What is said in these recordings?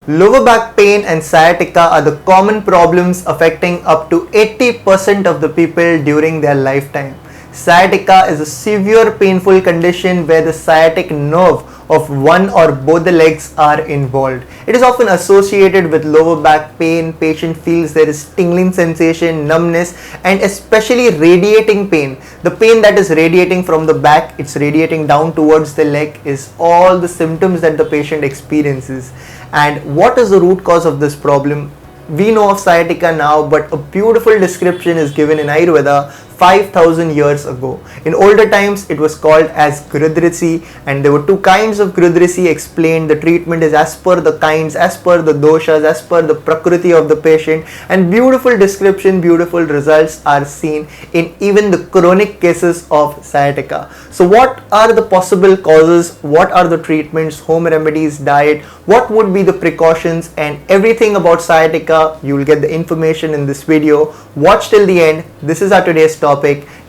Lower back pain and sciatica are the common problems affecting up to 80% of the people during their lifetime. Sciatica is a severe painful condition where the sciatic nerve of one or both the legs are involved. It is often associated with lower back pain. Patient feels there is tingling sensation, numbness, and especially radiating pain. The pain that is radiating from the back, it's radiating down towards the leg, is all the symptoms that the patient experiences. And what is the root cause of this problem? We know of sciatica now, but a beautiful description is given in Ayurveda 5000 years ago. In older times, it was called as Grudrisi, and there were two kinds of Grudrisi explained. The treatment is as per the kinds, as per the doshas, as per the prakriti of the patient, and beautiful description, beautiful results are seen in even the chronic cases of sciatica. So what are the possible causes? What are the treatments, home remedies, diet? What would be the precautions, and everything about sciatica? You will get the information in this video. Watch till the end. This is our today's topic.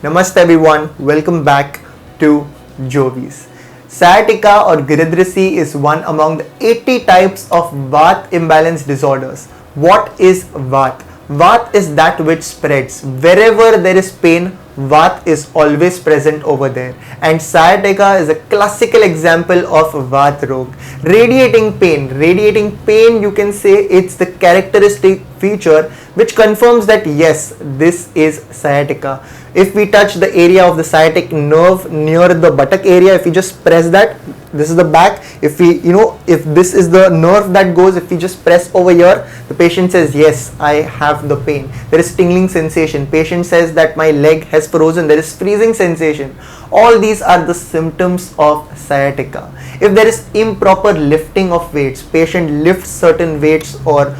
Namaste everyone, welcome back to Jovies. Sciatica or Grudrisi is one among the 80 types of Vata imbalance disorders. What is Vata? Vata is that which spreads. Wherever there is pain, Vata is always present over there, and sciatica is a classical example of Vata rog. Radiating pain, you can say it's the characteristic feature which confirms that yes, this is sciatica. If we touch the area of the sciatic nerve near the buttock area, if we just press that, this is the back. If this is the nerve that goes, if we just press over here, the patient says, yes, I have the pain. There is tingling sensation. Patient says that my leg has frozen. There is freezing sensation. All these are the symptoms of sciatica. If there is improper lifting of weights, patient lifts certain weights or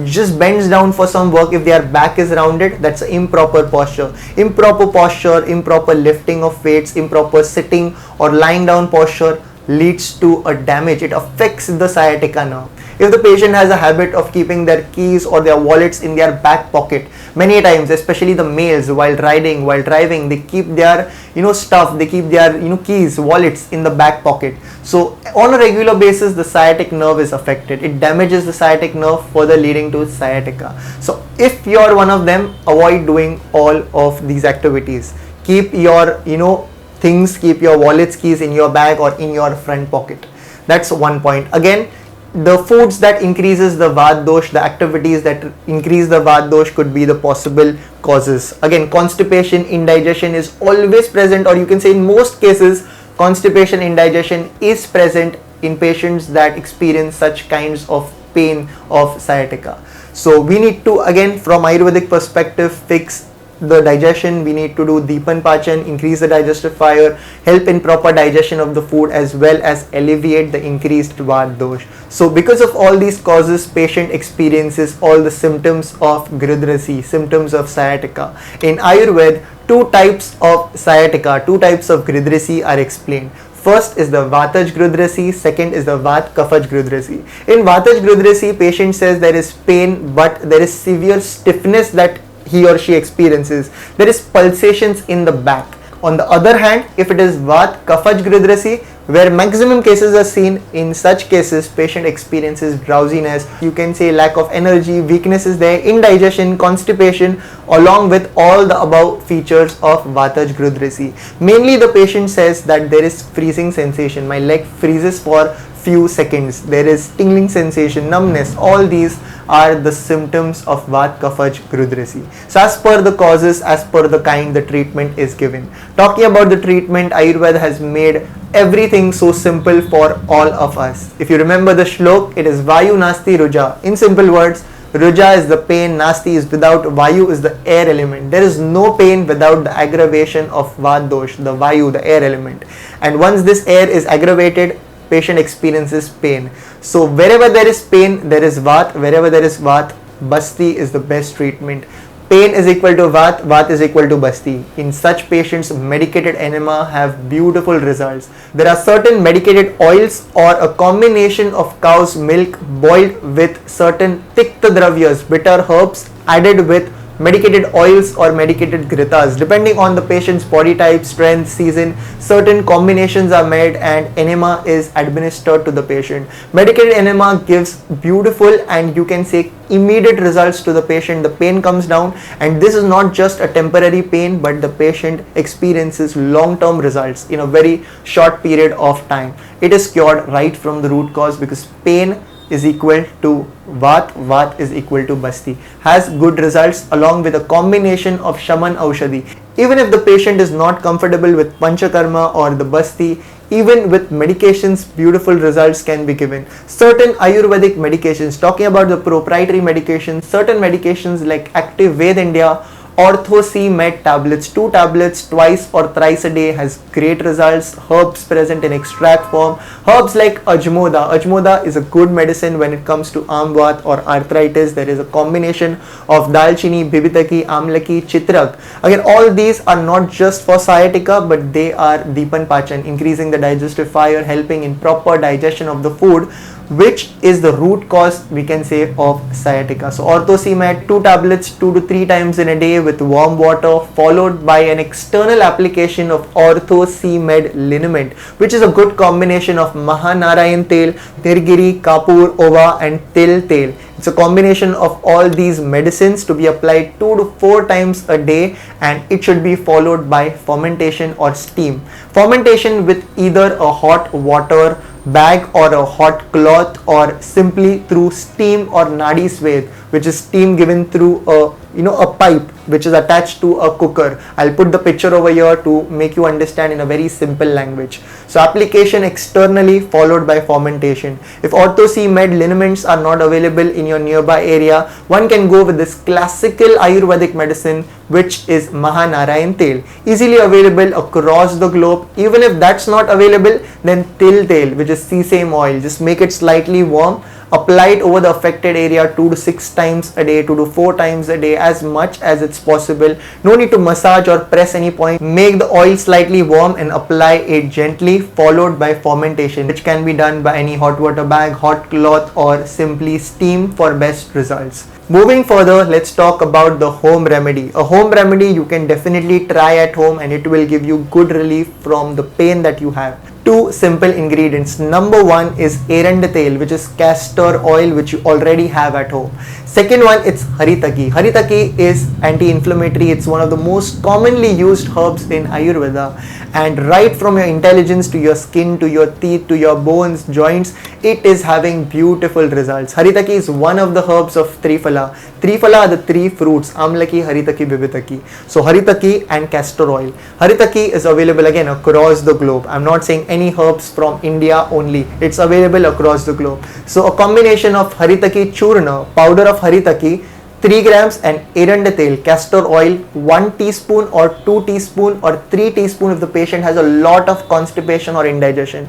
just bends down for some work, if their back is rounded, that's improper posture. Improper lifting of weights, improper sitting or lying down posture leads to a damage. It affects the sciatica nerve. If the patient has a habit of keeping their keys or their wallets in their back pocket, many times, especially the males, while riding, while driving, they keep their stuff, they keep their keys, wallets in the back pocket. So on a regular basis, the sciatic nerve is affected. It damages the sciatic nerve, further leading to sciatica. So if you are one of them, avoid doing all of these activities. Keep your things, keep your wallets, keys in your bag or in your front pocket. That's one point. Again, the foods that increases the Vata dosh, the activities that increase the Vata dosh could be the possible causes. Again, constipation, indigestion is always present, or you can say in most cases, constipation, indigestion is present in patients that experience such kinds of pain of sciatica. So we need to, again, from Ayurvedic perspective, fix the digestion. We need to do Dipan Pachan, increase the digestive fire, help in proper digestion of the food, as well as alleviate the increased Vata dosh. So because of all these causes, patient experiences all the symptoms of Grudrisi, symptoms of sciatica. In Ayurveda, two types of sciatica, two types of Grudrisi are explained. First is the Vataj Grudrisi, second is the Vat Kafaj Grudrisi. In Vataj Grudrisi, patient says there is pain, but there is severe stiffness that he or she experiences. There is pulsations in the back. On the other hand, if it is Vat Kafaj Grudrisi, where maximum cases are seen, in such cases patient experiences drowsiness, you can say lack of energy, weakness is there, indigestion, constipation, along with all the above features of Vataj Grudrisi. Mainly the patient says that there is freezing sensation, my leg freezes for few seconds, there is tingling sensation, numbness. All these are the symptoms of Vat Kafaj Grudrisi. So as per the causes, as per the kind, the treatment is given. Talking about the treatment, Ayurveda has made everything so simple for all of us. If you remember the shlok, it is Vayu Nasti Ruja. In simple words, Ruja is the pain, Nasti is without, Vayu is the air element. There is no pain without the aggravation of Vata dosh, the Vayu, the air element. And once this air is aggravated, patient experiences pain. So wherever there is pain, there is Vata. Wherever there is Vata, Basti is the best treatment. Pain is equal to Vata, Vata is equal to Basti. In such patients, medicated enema have beautiful results. There are certain medicated oils or a combination of cow's milk boiled with certain tikta dravyas, bitter herbs, added with medicated oils or medicated ghritas. Depending on the patient's body type, strength, season, certain combinations are made and enema is administered to the patient. Medicated enema gives beautiful and you can say immediate results to the patient. The pain comes down, and this is not just a temporary pain, but the patient experiences long-term results in a very short period of time. It is cured right from the root cause, because pain is equal to Vat is equal to Basti. Has good results along with a combination of Shaman Aushadhi. Even if the patient is not comfortable with Panchakarma or the Basti, even with medications, beautiful results can be given. Certain Ayurvedic medications, talking about the proprietary medications, certain medications like Active Ved India, Ortho C Med tablets, 2 tablets twice or thrice a day has great results. Herbs present in extract form. Herbs like Ajmoda. Ajmoda is a good medicine when it comes to Amvat or arthritis. There is a combination of Dalchini, Bibitaki, Amlaki, Chitrak. Again, all these are not just for sciatica, but they are Deepan Pachan, increasing the digestive fire, helping in proper digestion of the food, which is the root cause, we can say, of sciatica. So Ortho C Med, 2 tablets 2 to 3 times in a day with warm water, followed by an external application of Ortho C Med liniment, which is a good combination of Mahanarayan Tel, Nirgiri, Kapur, Ova and Til Tel. It's a combination of all these medicines to be applied 2 to 4 times a day, and it should be followed by fermentation or steam. Fermentation with either a hot water bag or a hot cloth, or simply through steam or nadi swed, which is steam given through a pipe which is attached to a cooker. I'll put the picture over here to make you understand in a very simple language. So application externally followed by fermentation. If Ortho C Med liniments are not available in your nearby area, one can go with this classical Ayurvedic medicine, which is Mahanarayan Tel, easily available across the globe. Even if that's not available, then Til Tel, which is sesame oil, just make it slightly warm, apply it over the affected area 2 to 6 times a day, 2 to 4 times a day, as much as it's possible. No need to massage or press any point. Make the oil slightly warm and apply it gently, followed by fermentation, which can be done by any hot water bag, hot cloth, or simply steam for best results. Moving further, let's talk about the home remedy. A home remedy you can definitely try at home, and it will give you good relief from the pain that you have. 2 simple ingredients. Number 1 is Eranda Tel, which is castor oil, which you already have at home. Second one, it's Haritaki. Haritaki is anti-inflammatory. It's one of the most commonly used herbs in Ayurveda, and right from your intelligence to your skin to your teeth to your bones, joints, it is having beautiful results. Haritaki is one of the herbs of Triphala. Triphala are the 3 fruits: Amlaki, Haritaki, Bibitaki. So Haritaki and castor oil. Haritaki is available again across the globe. I'm not saying any herbs from India only. It's available across the globe. So a combination of Haritaki churna, powder of Haritaki, 3 grams, and Eranda Tel, castor oil, 1 teaspoon or 2 teaspoon or 3 teaspoon if the patient has a lot of constipation or indigestion.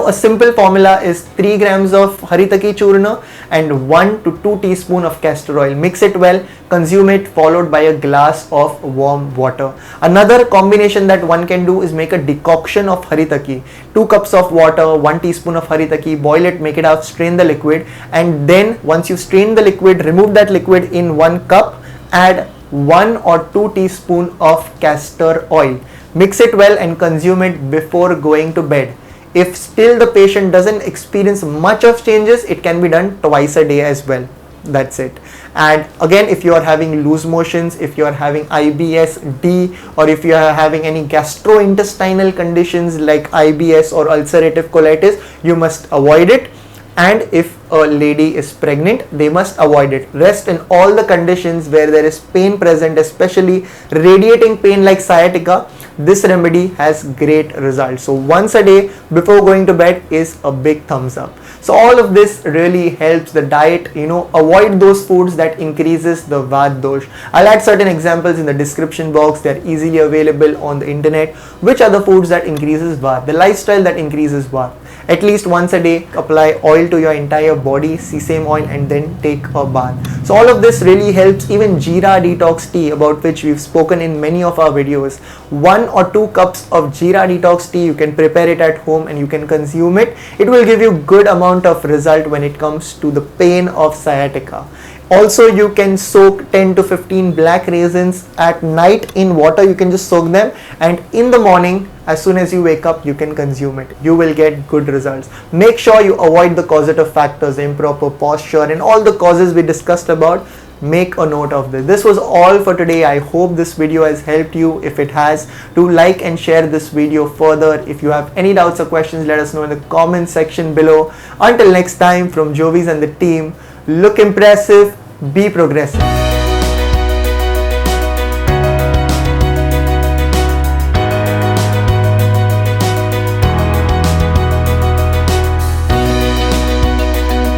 A simple formula is 3 grams of Haritaki churna and 1 to 2 teaspoon of castor oil. Mix it well, consume it, followed by a glass of warm water. Another combination that one can do is make a decoction of Haritaki. 2 cups of water, 1 teaspoon of Haritaki, boil it, make it out, strain the liquid, and then once you strain the liquid, remove that liquid in 1 cup, add 1 or 2 teaspoon of castor oil. Mix it well and consume it before going to bed. If still the patient doesn't experience much of changes, it can be done twice a day as well. That's it. And again, if you are having loose motions, if you are having IBS D, or if you are having any gastrointestinal conditions like IBS or ulcerative colitis, you must avoid it. And if a lady is pregnant, they must avoid it. Rest in all the conditions where there is pain present, especially radiating pain like sciatica, this remedy has great results. So once a day before going to bed is a big thumbs up. So all of this really helps the diet, avoid those foods that increases the Vat dosh. I'll add certain examples in the description box. They're easily available on the internet. Which are the foods that increases Vat? The lifestyle that increases Vat. At least once a day, apply oil to your entire body, sesame oil, and then take a bath. So all of this really helps. Even Jeera detox tea, about which we've spoken in many of our videos, 1 or 2 cups of Jeera detox tea, you can prepare it at home and you can consume it. It will give you good amount of result when it comes to the pain of sciatica. Also, you can soak 10 to 15 black raisins at night in water. You can just soak them, and in the morning, as soon as you wake up, you can consume it. You will get good results. Make sure you avoid the causative factors, improper posture, and all the causes we discussed about. Make a note of this. This was all for today. I hope this video has helped you. If it has, do like and share this video further. If you have any doubts or questions, let us know in the comment section below. Until next time, from Jovis and the team, look impressive, be progressive.